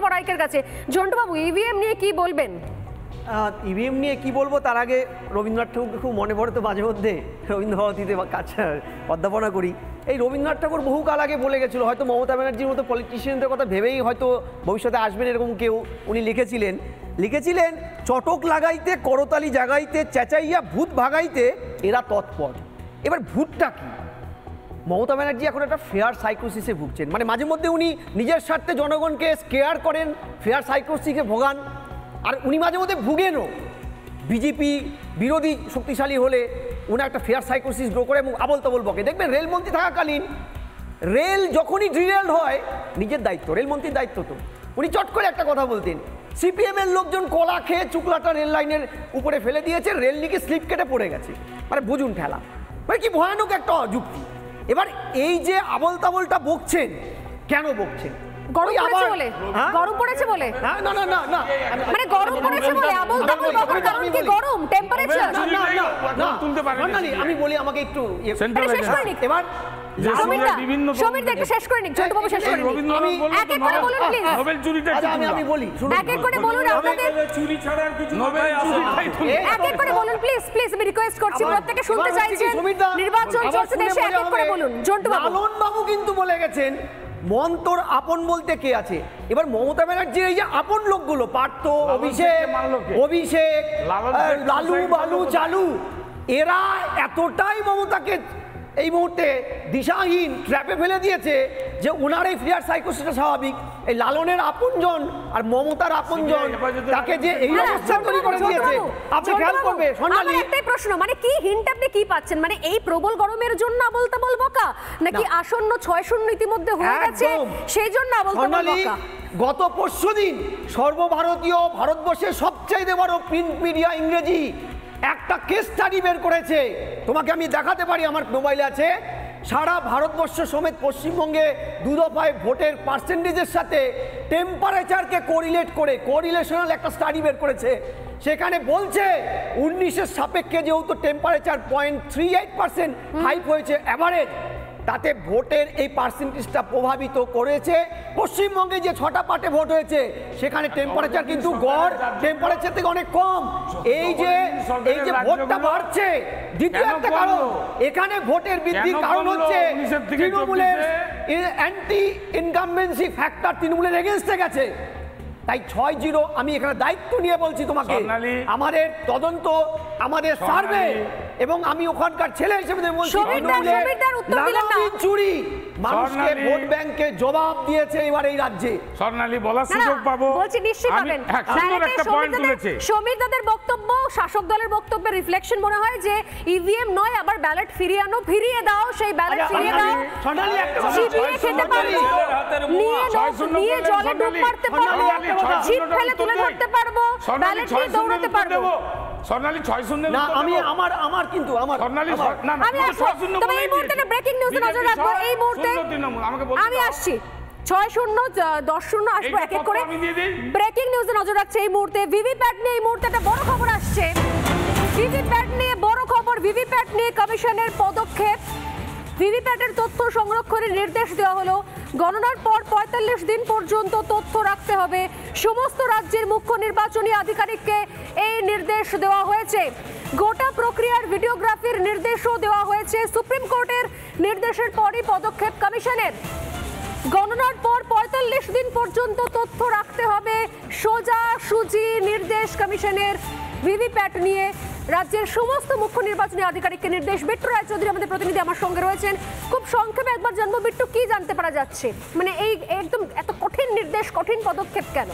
পরাইকের কাছে। ঝন্টুবাবু, ইভিএম নিয়ে কি বলবেন? ইভিএম নিয়ে কি বলবো, তার আগে রবীন্দ্রনাথ ঠাকুরকে খুব মনে পড়ে তো মাঝে মধ্যে, রবীন্দ্রভারতীতে কাছে অধ্যাপনা করি। এই রবীন্দ্রনাথ ঠাকুর বহুকাল আগে বলে গেছিলো, হয়তো মমতা ব্যানার্জির মতো পলিটিশিয়ানদের কথা ভেবেই হয়তো ভবিষ্যতে আসবেন এরকম কেউ উনি লিখেছিলেন চটক লাগাইতে করতালি জাগাইতে চেঁচাইয়া ভূত ভাগাইতে এরা তৎপর। এবার ভূতটা কি? মমতা ব্যানার্জি এখন একটা ফেয়ার সাইকোসিসে ভুগছেন, মানে মাঝে মধ্যে উনি নিজের স্বার্থে জনগণকে স্কেয়ার করেন, ফেয়ার সাইকোসিসে ভোগান, আর উনি মাঝে মধ্যে ভুগেনও। বিজেপি বিরোধী শক্তিশালী হলে উনি একটা ফেয়ার সাইকোসিস গ্রো করে এবং আবল তাবল বকে। দেখবেন রেলমন্ত্রী থাকাকালীন রেল যখনই ডিরেল হয়, নিজের দায়িত্ব, রেলমন্ত্রীর দায়িত্ব তো, উনি চট করে একটা কথা বলতেন, সিপিএমের লোকজন কলা খেয়ে চুকলাটা রেল লাইনের উপরে ফেলে দিয়েছে, রেল লিকে স্লিপ কেটে পড়ে গেছে, মানে বুঝুন ঠেলা, মানে কি ভয়ানক একটা অযুক্তি। এবার এই যে আবল তাবলটা বকছেন, কেন বকছেন? গরম পড়েছে বলে? গরম পড়েছে বলে? না না না না, মানে গরম পড়েছে বলে আবল তাবল বকার কারণ কি গরম টেম্পারেচার? না তুলতে পারেন না, আমি বলি আমাকে একটু শেষ করে নিক। এবার সমীর একটু শেষ করে নিক, ঝন্টুবাবু শেষ করে নিক। এক এক করে বলুন প্লিজ। নোবেল চুরিটা আমি বলি, এক এক করে বলুন আপনাদের চুরি ছাড়া আর কিছু নোবেল চুরি। এক এক করে বলুন প্লিজ, প্লিজ আমি রিকোয়েস্ট করছি, প্রত্যেককে শুনতে চাইছেন, নির্বাচন চলছে দেশে, এক এক করে বলুন। ঝন্টুবাবু, লালন বাবু কিন্তু বলে গেছেন মন্তর আপন বলতে কে আছে। এবার মমতা ব্যানার্জির এই যে আপন লোকগুলো, পার্থ, অভিষেক, লালু বালু চালু, এরা এতটাই মমতাকে এই মুহূর্তে দিশাহীন ট্র্যাপে ফেলে দিয়েছে যে ওনার এই ফিয়ার সাইকোসিসটা স্বাভাবিক। এই লালনের আপনজন আর মমতার আপনজন তাকে যে এই অবস্থা তৈরি করে দিয়েছে, আপনি খেয়াল করবে সোনালী। একটাই প্রশ্ন, মানে কি হিন্ট আপনি কি পাচ্ছেন? মানে এই প্রবল গরমের জন্য আবল তাবল বকা, নাকি আসন্ন 6-0 ইতিমধ্যে হয়ে গেছে সেই জন্য আবল তাবল বকা? গত পরশুদিন সর্বভারতীয় ভারতবর্ষের সবচেয়ে বড় প্রিন্ট মিডিয়া ইংরেজি একটা কেস স্টাডি বের করেছে, তোমাকে আমি দেখাতে পারি, আমার মোবাইলে আছে। সারা ভারতবর্ষ সমেত পশ্চিমবঙ্গে 2 দফায় ভোটের পার্সেন্টেজের সাথে টেম্পারেচারকে কোরিলেট করে কোরিলেশনাল একটা স্টাডি বের করেছে। সেখানে বলছে 19-এর সাপেক্ষে যেহেতু টেম্পারেচার 0.38% হাইপ হয়েছে অ্যাভারেজ, তাতে ভোটের এই পার্সেন্টেজটা প্রভাবিত করেছে। পশ্চিমবঙ্গে যে 6টা পার্টে ভোট হয়েছে সেখানে টেম্পারেচার কিন্তু গড় টেম্পারেচার থেকে অনেক কম। এই যে ভোটটা বাড়ছে, দ্বিতীয় একটা কারণ এখানে ভোটের বৃদ্ধির কারণ হচ্ছে তৃণমূলের অ্যান্টি ইনকামবেন্সি ফ্যাক্টর তৃণমূলের এগেনস্টে গেছে। তাই 6-0 আমি এখানে দায়িত্ব নিয়ে বলছি তোমাকে, আমাদের তদন্ত, আমাদের সার্ভে, এবং আমি ওখানকার ছেলে হিসেবে বলছি চুরি মানুষকে ভোট ব্যাংকে জবাব দিয়েছে এবার এই রাজ্যে। স্বর্ণালী বলার সুযোগ পাবো বলছি, নিশ্চিত পাবেন। সমীর দাদের বক্তব্য শাসক দলের বক্তব্যের রিফ্লেকশন মনে হয় যে ইভিএম নয়, আবার ব্যালট ফিরিয়ে দাও, সেই ব্যালট ফিরিয়ে দাও, চিবিয়ে খেতে পারবো, নিয়ে জলে ডুব মারতে পারবো, জিপ ফেলে তুলে ধরতে পারবো, ব্যালট নিয়ে দৌড়াতে পারবো। স্বর্ণালী 6-0 না, আমার কিন্তু আমার স্বর্ণালী না আমি আসছি, তবে এই মুহূর্তে ব্রেকিং নিউজে নজর রাখবো। এই মুহূর্তে আমি আসছি, 6-0 10-0 আসবো এক এক করে। ব্রেকিং নিউজে নজর রাখছে এই মুহূর্তে ভিভিপ্যাট নিয়ে। এই মুহূর্তে একটা বড় খবর আসছে, ভিভিপ্যাট নিয়ে বড় খবর, ভিভিপ্যাট নিয়ে কমিশনের পদক্ষেপ। ভিভিপ্যাটের তথ্য সংরক্ষণের নির্দেশ দেওয়া হলো। গণনার পর 45 দিন পর্যন্ত তথ্য রাখতে হবে। সমস্ত রাজ্যের মুখ্য নির্বাচনী আধিকারিককে এই নির্দেশ দেওয়া হয়েছে। গোটা প্রক্রিয়ার ভিডিওগ্রাফির নির্দেশও দেওয়া হয়েছে। সুপ্রিম কোর্টের নির্দেশের পরই পদক্ষেপ কমিশনের। গণনার পর 45 দিন পর্যন্ত তথ্য রাখতে হবে, সোজাসুজি নির্দেশ কমিশনের ভিভিপ্যাট নিয়ে। রাজ্যের সমস্ত মুখ্য নির্বাচনী আধিকারিককে নির্দেশ। বিট্টু রায়চৌধুরী আমাদের প্রতিনিধি আমার সঙ্গে রয়েছেন। খুব সংক্ষেপে একবার জানবো বিট্টু, কি জানতে পারা যাচ্ছে, মানে এই একদম এত কঠিন নির্দেশ, কঠিন পদক্ষেপ কেন?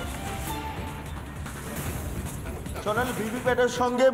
সোনালী, ভিভিপ্যাটের সঙ্গে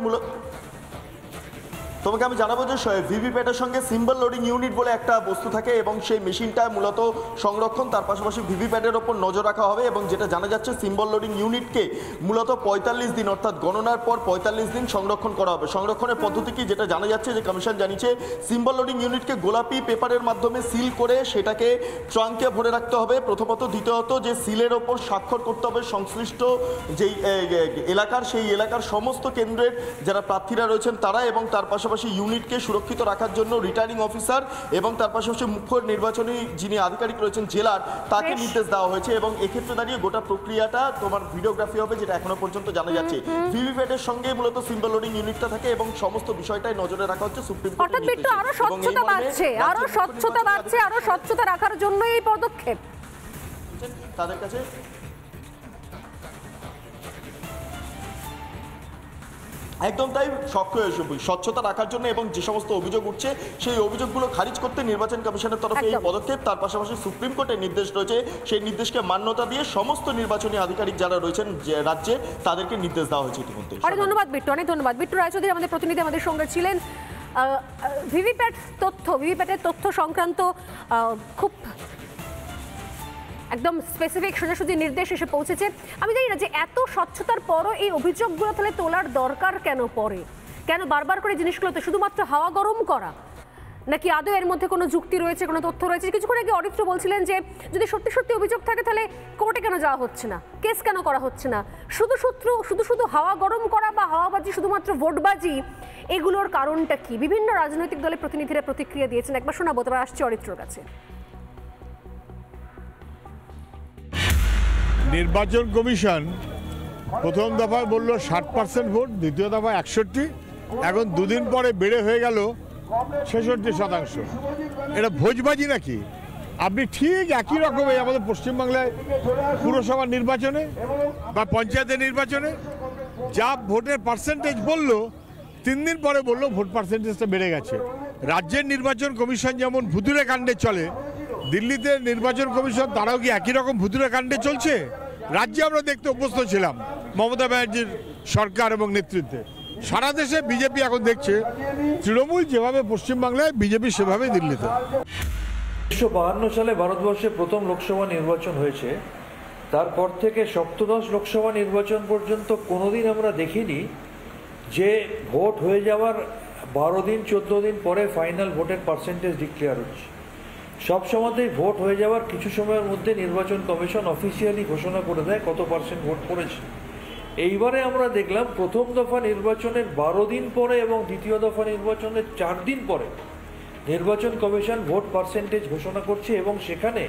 তোমাকে আমি জানাবো যে ভিভিপ্যাটের সঙ্গে সিম্বল লোডিং ইউনিট বলে একটা বস্তু থাকে এবং সেই মেশিনটা মূলত সংরক্ষণ, তার পাশাপাশি ভিভিপ্যাটের ওপর নজর রাখা হবে। এবং যেটা জানা যাচ্ছে সিম্বল লোডিং ইউনিটকে মূলত 45 দিন অর্থাৎ গণনার পর 45 দিন সংরক্ষণ করা হবে। সংরক্ষণের পদ্ধতি কি, যেটা জানা যাচ্ছে যে কমিশন জানিয়েছে সিম্বল লোডিং ইউনিটকে গোলাপি পেপারের মাধ্যমে সিল করে সেটাকে ট্রাঙ্কে ভরে রাখতে হবে প্রথমত। দ্বিতীয়ত যে সিলের ওপর স্বাক্ষর করতে হবে সংশ্লিষ্ট যেই এলাকার, সেই এলাকার সমস্ত কেন্দ্রের যারা প্রার্থীরা রয়েছেন তারা, এবং তার পাশাপাশি পাশাপাশি ইউনিটকে সুরক্ষিত রাখার জন্য রিটার্নিং অফিসার এবং তার পাশাপাশি মুখ্য নির্বাচনী যিনি আধিকারিক রয়েছেন জেলার তাকে নির্দেশ দেওয়া হয়েছে। এবং এক্ষেত্রে দাঁড়িয়ে গোটা প্রক্রিয়াটা তোমার ভিডিওগ্রাফি হবে, যেটা এখনো পর্যন্ত জানা যাচ্ছে। ভিভিপ্যাটের সঙ্গে মূলত সিম্বল লোডিং ইউনিটটা থাকে এবং সমস্ত বিষয়টাই নজরে রাখা হচ্ছে সুপ্রিম কোর্টের অর্থাৎ বিট্টু আরো স্বচ্ছতা বাড়ছে, আরো স্বচ্ছতা বাড়ছে, আরো স্বচ্ছতা রাখার জন্য এই পদক্ষেপ তাদের কাছে। একদম তাই, স্বচ্ছতা রাখার জন্য এবং যে সমস্ত অভিযোগ উঠছে সেই অভিযোগগুলো খারিজ করতে নির্বাচন কমিশনের তরফে এই পদক্ষেপ। তার পাশাপাশি সুপ্রিম কোর্টের নির্দেশ রয়েছে, সেই নির্দেশকে মান্যতা দিয়ে সমস্ত নির্বাচনী আধিকারিক যারা রয়েছেন রাজ্যে তাদেরকে নির্দেশ দেওয়া হয়েছে ইতিমধ্যে। অনেক ধন্যবাদ বিট্টু, অনেক ধন্যবাদ। বিট্টু রায়চৌধুরী আমাদের প্রতিনিধি আমাদের সঙ্গে ছিলেন। ভিভিপ্যাটের তথ্য সংক্রান্ত খুব একদম স্পেসিফিক সোজাসুজি নির্দেশ এসে পৌঁছেছে। আমি জানি না যে এত স্বচ্ছতার পরও এই অভিযোগগুলো তাহলে তোলার দরকার কেন পড়ে, কেন বারবার করে জিনিসগুলোতে শুধুমাত্র হাওয়া গরম করা, নাকি আদৌ এর মধ্যে কোনো যুক্তি রয়েছে, কোনো তথ্য রয়েছে? কিছুক্ষণ আগে অরিত্র বলছিলেন যে যদি সত্যি সত্যি অভিযোগ থাকে তাহলে কোর্টে কেন যাওয়া হচ্ছে না, কেস কেন করা হচ্ছে না? শুধু হাওয়া গরম করা বা হাওয়াবাজি, শুধুমাত্র ভোটবাজি, এগুলোর কারণটা কি? বিভিন্ন রাজনৈতিক দলের প্রতিনিধিরা প্রতিক্রিয়া দিয়েছেন, একবার শোনাবো, তারপর আসছে অরিত্রর কাছে। নির্বাচন কমিশন প্রথম দফায় বলল 60% ভোট, দ্বিতীয় দফায় 61, এখন দুদিন পরে বেড়ে হয়ে গেল 66%। এটা ভোজবাজি নাকি? আপনি ঠিক একই রকমই আমাদের পশ্চিমবাংলায় পুরসভা নির্বাচনে বা পঞ্চায়েতের নির্বাচনে যা ভোটের পার্সেন্টেজ বললো, 3 দিন পরে বললো ভোট পার্সেন্টেজটা বেড়ে গেছে। রাজ্যের নির্বাচন কমিশন যেমন ভুতুরে কাণ্ডে চলে, দিল্লিতে নির্বাচন কমিশন তারাও কি একই রকম ভুতুরে কাণ্ডে চলছে? রাজ্যে আমরা দেখতে অভ্যস্ত ছিলাম মমতা ব্যানার্জির সরকার এবং নেতৃত্বে। সারা দেশে বিজেপি এখন দেখছে তৃণমূল যেভাবে পশ্চিমবাংলায়, বিজেপি সেভাবে দিল্লিতে। 1952 সালে ভারতবর্ষে প্রথম লোকসভা নির্বাচন হয়েছে। তারপর থেকে সপ্তদশ লোকসভা নির্বাচন পর্যন্ত কোনোদিন আমরা দেখিনি যে ভোট হয়ে যাওয়ার 12 দিন 14 দিন পরে ফাইনাল ভোটের পার্সেন্টেজ ডিক্লেয়ার হচ্ছে। সবসময়তেই ভোট হয়ে যাওয়ার কিছু সময়ের মধ্যে নির্বাচন কমিশন অফিসিয়ালি ঘোষণা করে দেয় কত পার্সেন্ট ভোট পড়েছে। এইবারে আমরা দেখলাম প্রথম দফা নির্বাচনের 12 দিন পরে এবং দ্বিতীয় দফা নির্বাচনের 4 দিন পরে নির্বাচন কমিশন ভোট পার্সেন্টেজ ঘোষণা করছে এবং সেখানে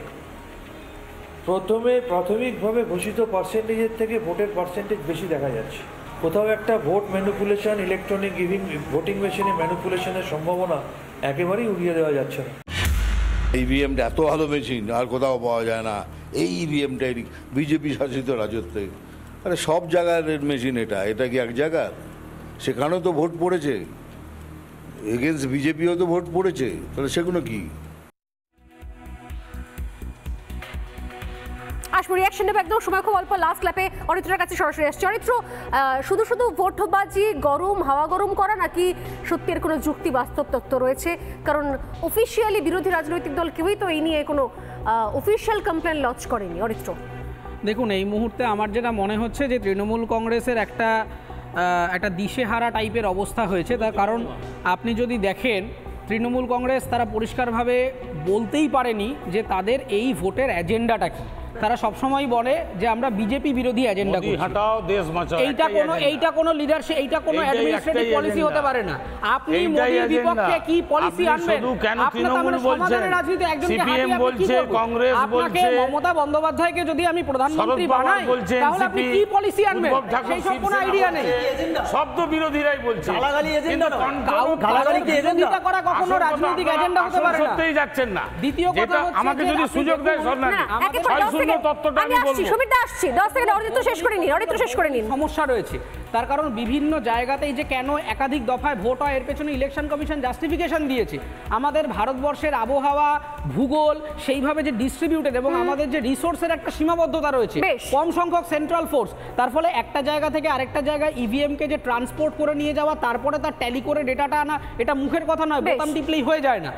প্রথমে প্রাথমিকভাবে ঘোষিত পার্সেন্টেজের থেকে ভোটের পার্সেন্টেজ বেশি দেখা যাচ্ছে। কোথাও একটা ভোট ম্যানিপুলেশন, ইলেকট্রনিক ভোটিং মেশিনে ম্যানিপুলেশনের সম্ভাবনা একেবারেই উড়িয়ে দেওয়া যাচ্ছে না। ইভিএমটা এত ভালো মেশিন আর কোথাও পাওয়া যায় না। এই ইভিএমটাই বিজেপি শাসিত রাজত্বে, আরে সব জায়গার মেশিন, এটা কি এক জায়গার? সেখানেও তো ভোট পড়েছে, এগেন্স্ট বিজেপিও তো ভোট পড়েছে, তাহলে সেগুলো কি? আসবো রিয়াকশন নেবে, একদম সময় খুব অল্প। লাস্ট ল্যাপে অরিত্রের কাছে সরাসরি আসছে। অরিত্র, শুধু ভোটবাজি, হাওয়া গরম করা, নাকি সত্যি এর কোনো যুক্তি, বাস্তব তথ্য রয়েছে? কারণ অফিসিয়ালি বিরোধী রাজনৈতিক দল কেউই তো এই নিয়ে কোনো অফিসিয়াল কমপ্লেন লঞ্চ করেনি। অরিত্র, দেখুন, এই মুহূর্তে আমার যেটা মনে হচ্ছে যে তৃণমূল কংগ্রেসের একটা দিশেহারা টাইপের অবস্থা হয়েছে। তার কারণ আপনি যদি দেখেন, তৃণমূল কংগ্রেস তারা পরিষ্কারভাবে বলতেই পারেনি যে তাদের এই ভোটের এজেন্ডাটা কি। তারা সবসময় বলে যে আমরা বিজেপি বিরোধী এজেন্ডা করছি। এইটা কোনো লিডারশিপ, এইটা কোনো অ্যাডমিনিস্ট্রেটিভ পলিসি হতে পারে না। আপনি মোদির বিপক্ষে কি পলিসি আনবেন? সমাধানের রাজনীতি একজনকে হাঁটিয়ে আপনি কি করবেন? আপনাকে মমতা বন্দ্যোপাধ্যায়কে যদি আমি প্রধানমন্ত্রী বানাই, তাহলে আপনি কি পলিসি আনবেন? সেই সব কোনো আইডিয়া নেই। শব্দ বিরোধীরাই বলছে গালাগালি এজেন্ডা না, গালাগালি কি এজেন্ডা করা কখনো রাজনৈতিক এজেন্ডা হতে পারে না। সত্যিই যাচ্ছেন না। দ্বিতীয় কথা হচ্ছে আমাকে যদি সুযোগ দেয় স্বর্ণালী, সমস্যা রয়েছে। তার কারণ বিভিন্ন জায়গাতেই যে কেন একাধিক দফায় ভোট হয়, এর পেছনে ইলেকশন কমিশন জাস্টিফিকেশন দিয়েছে। আমাদের ভারতবর্ষের আবহাওয়া, ভূগোল সেইভাবে যে ডিস্ট্রিবিউটেড এবং আমাদের যে রিসোর্সের একটা সীমাবদ্ধতা রয়েছে, কম সংখ্যক সেন্ট্রাল ফোর্স, তার ফলে একটা জায়গা থেকে আরেকটা জায়গায় ইভিএমকে যে ট্রান্সপোর্ট করে নিয়ে যাওয়া, তারপরে তার ট্যালি করে ডেটাটা আনা, এটা মুখের কথা নয়, বোতাম টিপলেই হয়ে যায় না।